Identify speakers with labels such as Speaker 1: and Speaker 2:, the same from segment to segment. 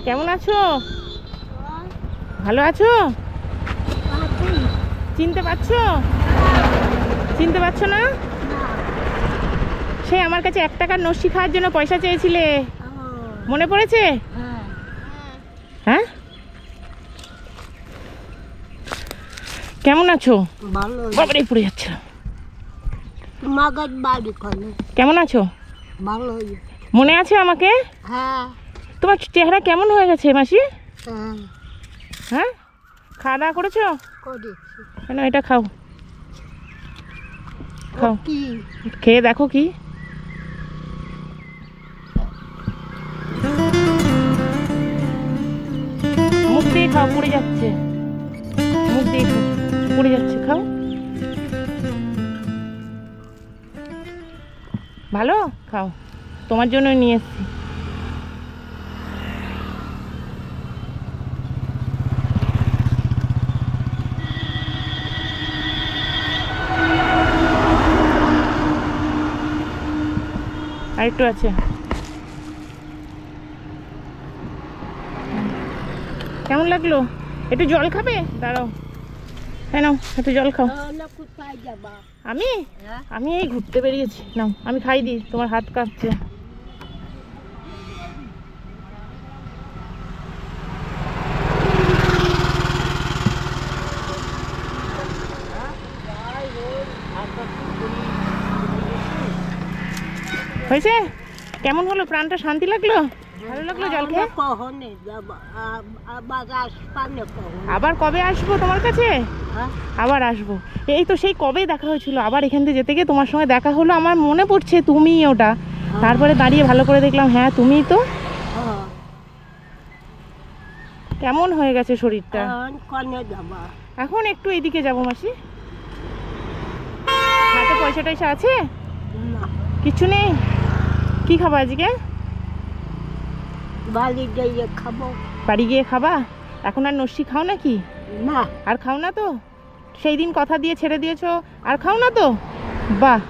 Speaker 1: কেমন আছো? ভালো আছো? চিনতে পারছো? চিনতে পারছো না? সে আমার কাছে 1 টাকার নস্যি খাওয়ার জন্য পয়সা চেয়েছিলে, মনে পড়েছে? হ্যাঁ, কেমন আছো? বাবারে পড়ে যাচ্ছে। কেমন আছো? মনে আছে আমাকে? তোমার চেহারা কেমন হয়ে গেছে মাসি? হ্যাঁ, খাওয়া দাওয়া করেছো? কেন, এটা খাও, খাও, খেয়ে দেখো কি। মুখ দিয়ে খাও, পড়ে যাচ্ছে, মুখ দিয়ে খাও, পড়ে যাচ্ছে, খাও। ভালো, খাও, তোমার জন্য নিয়ে এসছি। আর একটু আছে। কেমন লাগলো? একটু জল খাবে? দাঁড়াও, হ্যাঁ নাও, একটু জল খাও। আমি আমি এই ঘুরতে বেরিয়েছি, নাও আমি খাই দিই, তোমার হাত কাঁপছে। হয়েছে? কেমন হলো? প্রাণটা শান্তি লাগলো? ভালো লাগলো জল খেয়ে? আবার কবে আসবো তোমার কাছে? আবার আসবো। এই তো সেই কবে দেখা হয়েছিল, আবার এখান থেকে যেতে গিয়ে তোমার সঙ্গে দেখা হলো, আমার মনে পড়ছে তুমি ওটা। তারপরে দাঁড়িয়ে ভালো করে দেখলাম, হ্যাঁ তুমিই তো। কেমন হয়ে গেছে শরীরটা? এখন একটু এইদিকে যাবো মাসি। হাতে পয়সা টয়সা আছে? কিছু নেই? কি খাবো আজকে? বাড়ি গিয়ে খাবা? এখন আর নস্যি খাও নাকি? না। আর খাও না তো? সেই দিন কথা দিয়ে ছেড়ে দিয়েছো, আর খাও না তো? বাহ,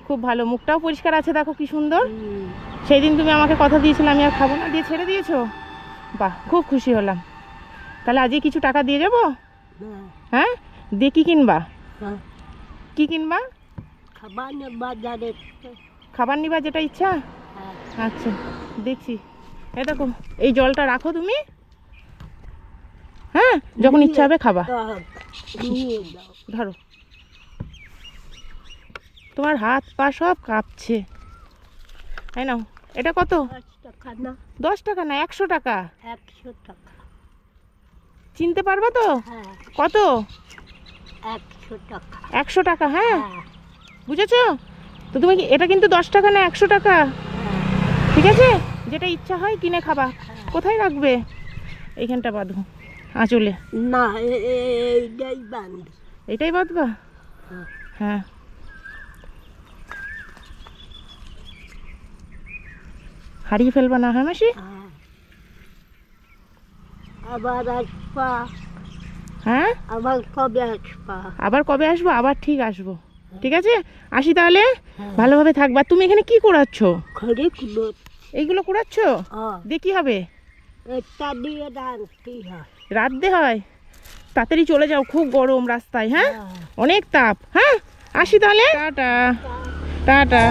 Speaker 1: খুব ভালো, মুখটাও পরিষ্কার আছে, দেখো কি সুন্দর। সেই দিন তুমি আমাকে কথা দিয়েছিলে আমি আর খাবো না, দিয়ে ছেড়ে দিয়েছো। বাহ, খুব খুশি হলাম। তাহলে আজকে কিছু টাকা দিয়ে যাবো? হ্যাঁ, দিয়ে কি কিনবা? কি কিনবা? খাবার নিবা, যেটা ইচ্ছা। আচ্ছা, দেখছি। এই দেখো, এই জলটা রাখো তুমি, হ্যাঁ, যখন ইচ্ছা হবে খাবা। ধরো, তোমার হাত পা সব কাঁপছে। তাই নাও। এটা কত? 10 টাকা না, 100 টাকা। চিনতে পারবা তো? কত? 100 টাকা। হ্যাঁ, বুঝেছো তো তুমি? এটা কিন্তু 10 টাকা না, 100 টাকা। ঠিক আছে, যেটা ইচ্ছা হয় কিনে খাবা। কোথায় রাখবে? এইখানটা বাঁধো আঁচলে। না, এইটাই বাঁধবা? হ্যাঁ। হারিয়ে ফেলবা না, হ্যাঁ মাসি? আবার আসবা? হ্যাঁ, আবার কবে আসবা? আবার কবে আসবো? আবার ঠিক আসবো। ঠিক আছে, আসি তাহলে। ভালোভাবে থাকবা। তুমি এখানে কি করাচ্ছ? এইগুলো করাচ্ছ? দিয়ে কি হবে? রাঁধতে হয়? তাড়াতাড়ি চলে যাও, খুব গরম রাস্তায়। হ্যাঁ, অনেক তাপ। হ্যাঁ, আসি তাহলে। Tata tata.